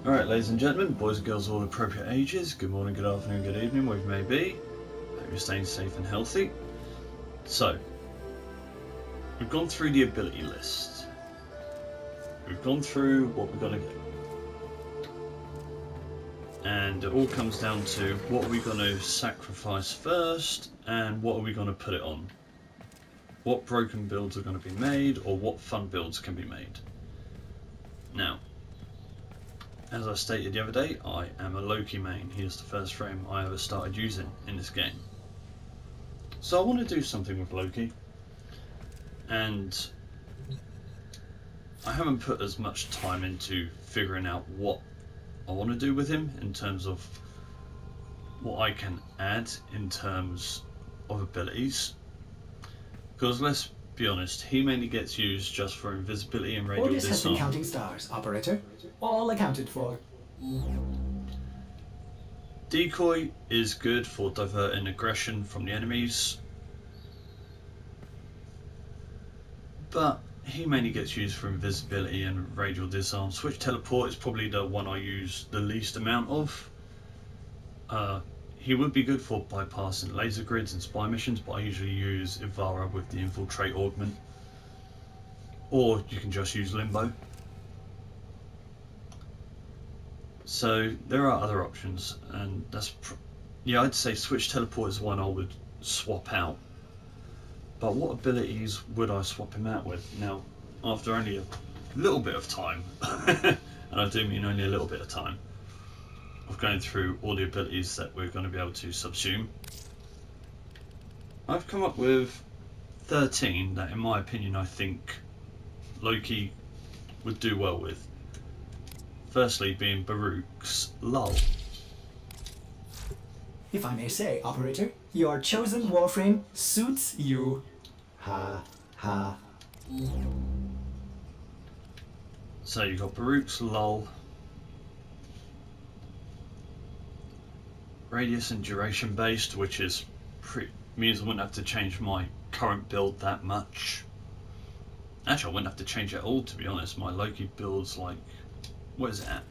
Alright, ladies and gentlemen, boys and girls of all appropriate ages, good morning, good afternoon, good evening, wherever you may be. Hope you're staying safe and healthy. So, we've gone through the ability list. We've gone through what we're going to get. And it all comes down to what are we going to sacrifice first and what are we going to put it on. What broken builds are going to be made or what fun builds can be made. Now, as I stated the other day, I am a Loki main. He is the first frame I ever started using in this game. So I want to do something with Loki, and I haven't put as much time into figuring out what I want to do with him in terms of what I can add in terms of abilities. Because let's be honest, he mainly gets used just for invisibility and radial Orders has been disarm. counting stars, operator. All accounted for. Decoy is good for diverting aggression from the enemies, but he mainly gets used for invisibility and radial disarm. Switch teleport is probably the one I use the least amount of. He would be good for bypassing laser grids and spy missions, but I usually use Ivara with the infiltrate augment, or you can just use limbo. So there are other options, and that's yeah, I'd say switch teleport is one I would swap out. But what abilities would I swap him out with? Now, after only a little bit of time, and I do mean only a little bit of time, of going through all the abilities that we're going to be able to subsume, I've come up with 13 that, in my opinion, I think Loki would do well with. Firstly being Baruch's Lull. If I may say, operator, your chosen warframe suits you. Ha, ha. So you've got Baruch's Lull, radius and duration based, which is means I wouldn't have to change my current build that much. Actually, I wouldn't have to change it at all, to be honest. My Loki build's like, what is it at?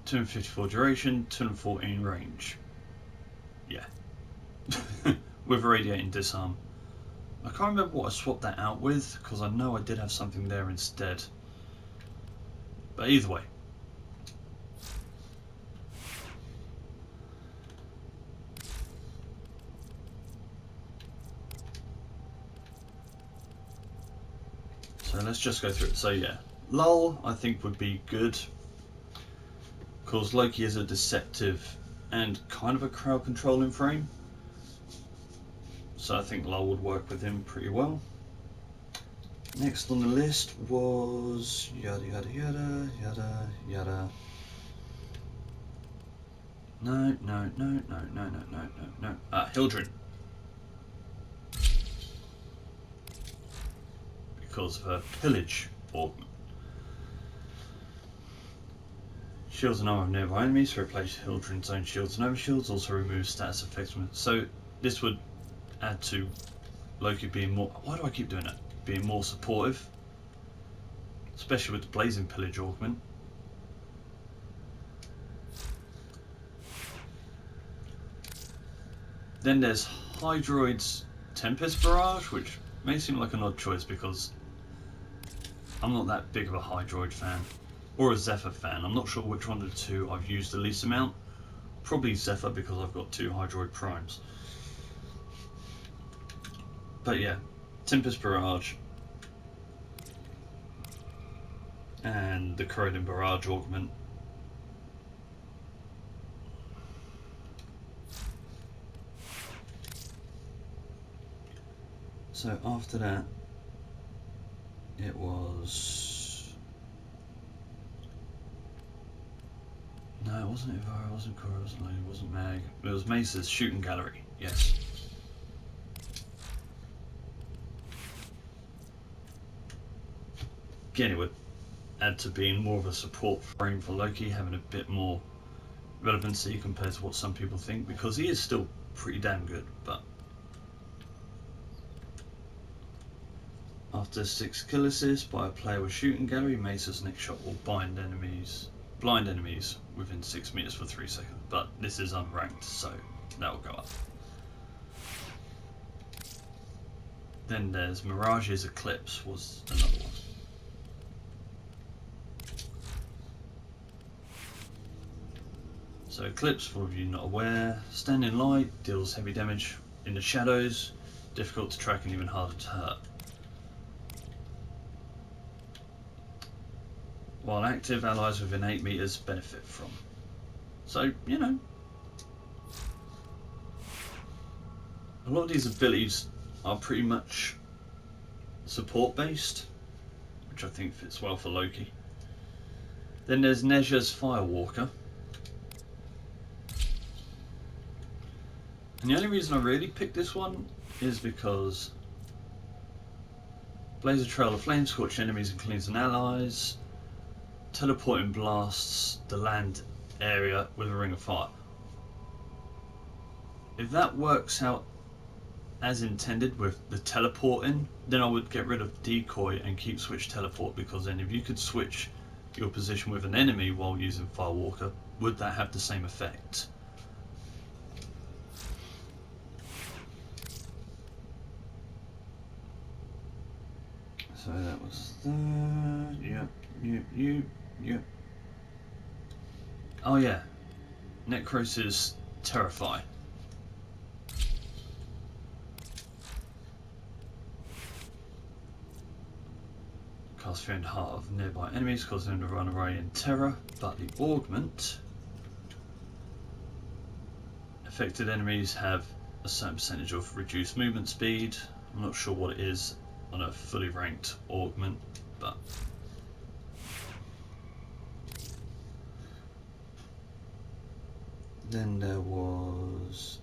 $254 duration, 214 range. Yeah. With radiating disarm. I can't remember what I swapped that out with, because I know I did have something there instead. But either way. So let's just go through it. So yeah, Lull I think would be good, because Loki is a deceptive and kind of a crowd controlling frame. So I think Lull would work with him pretty well. Next on the list was yada yada yada yada yada. No. Hildren. Because of her pillage augment. Shields and armor of nearby enemies to replace Hildren's own shields and overshields. Also removes status effects. So this would add to Loki being more. Why do I keep doing that? Being more supportive, especially with the blazing pillage augment. Then there's Hydroid's Tempest Barrage, which may seem like an odd choice because I'm not that big of a Hydroid fan, or a Zephyr fan. I'm not sure which one of the two I've used the least amount. Probably Zephyr because I've got 2 Hydroid Primes. But yeah, Tempest Barrage and the Corroding Barrage augment. So after that, it was... No, it wasn't Ivara, it wasn't Korra, it wasn't Loki, it wasn't Mag. It was Mace's Shooting Gallery, yes. Anyway, add to being more of a support frame for Loki, having a bit more relevancy compared to what some people think, because he is still pretty damn good. But after 6 kill assists by a player with shooting gallery, Mesa's next shot will blind enemies within 6 meters for 3 seconds. But this is unranked, so that will go up. Then there's Mirage's Eclipse was another one. So Eclipse, for you not aware, standing light, deals heavy damage in the shadows, difficult to track and even harder to hurt. While active, allies within 8 meters benefit from. So, you know, a lot of these abilities are pretty much support based, which I think fits well for Loki. Then there's Nezha's Firewalker. And the only reason I really picked this one is because blaze a trail of flame, scorch enemies and cleans and allies, teleporting blasts the land area with a ring of fire. If that works out as intended with the teleporting, then I would get rid of decoy and keep switch teleport, because then if you could switch your position with an enemy while using Firewalker, would that have the same effect? So that was that. Yep. Oh yeah, Necrosis Terrify. Cast fear in the heart of nearby enemies, causing them to run away in terror. But the augment, affected enemies have a certain percentage of reduced movement speed. I'm not sure what it is on a fully ranked augment, but then there was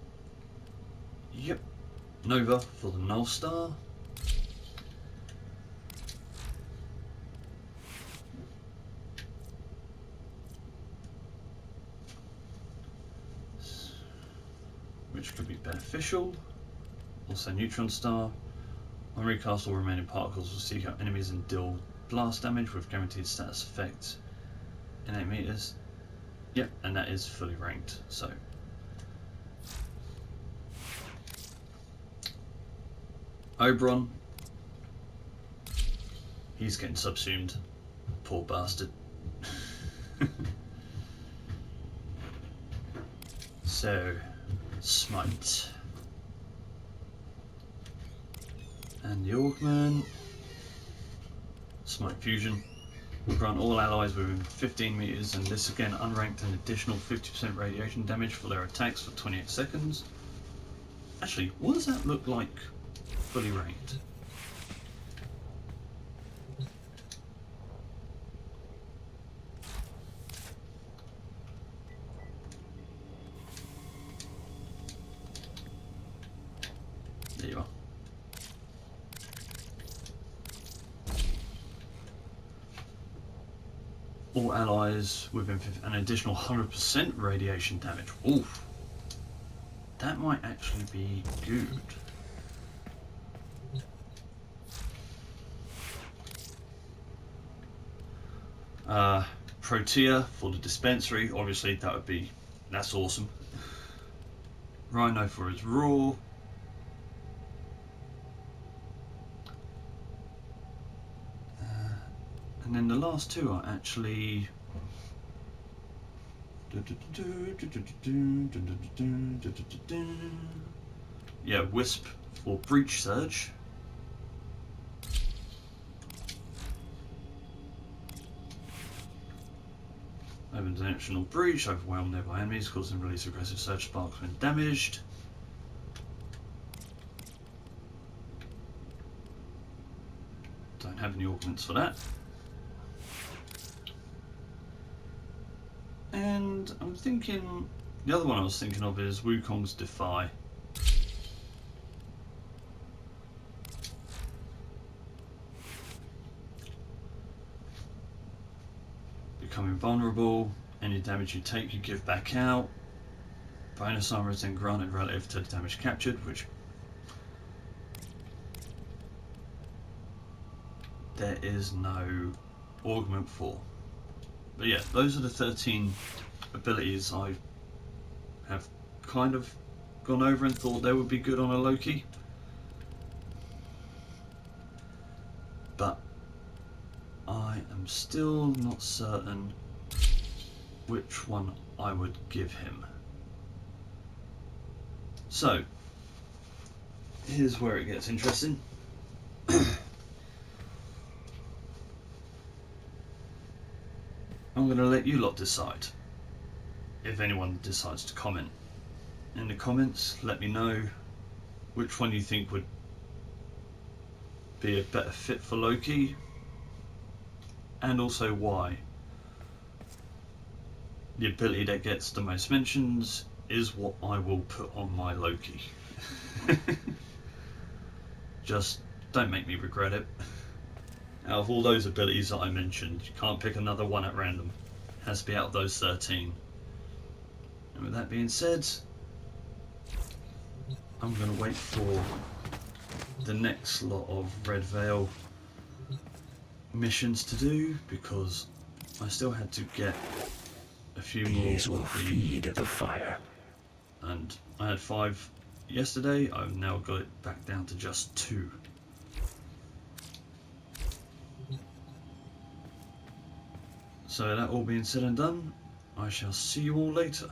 Nova for the Null Star. Which could be beneficial. Also Neutron Star. On recast, all remaining particles will seek out enemies and deal blast damage with guaranteed status effect in 8 meters. Yep, and that is fully ranked, so. Oberon. He's getting subsumed. Poor bastard. So, Smite. And the augment, Smite Fusion, will grant all allies within 15 meters, and this again unranked, an additional 50% radiation damage for their attacks for 28 seconds. Actually, what does that look like fully ranked? There you are. All allies within an additional 100% radiation damage. Oof. That might actually be good. Protea for the dispensary. Obviously that's awesome. Rhino for his raw. And then the last two are actually Wisp for Breach Surge. Open dimensional breach, overwhelm nearby enemies, causing release aggressive surge sparks when damaged. Don't have any augments for that. And I'm thinking, the other one I was thinking of is Wukong's Defy. become invulnerable. Any damage you take, you give back out. Bonus armor is then granted relative to the damage captured, which there is no augment for. But yeah, those are the 13 abilities I have kind of gone over and thought they would be good on a Loki. But I am still not certain which one I would give him. So, here's where it gets interesting. I'm going to let you lot decide, if anyone decides to comment. In the comments, let me know which one you think would be a better fit for Loki, and also why. The ability that gets the most mentions is what I will put on my Loki. Just don't make me regret it. Out of all those abilities that I mentioned, you can't pick another one at random. It has to be out of those 13. And with that being said, I'm going to wait for the next lot of Red Veil missions to do, because I still had to get a few more. These will feed the fire. And I had 5 yesterday. I've now got it back down to just 2. So that all being said and done, I shall see you all later.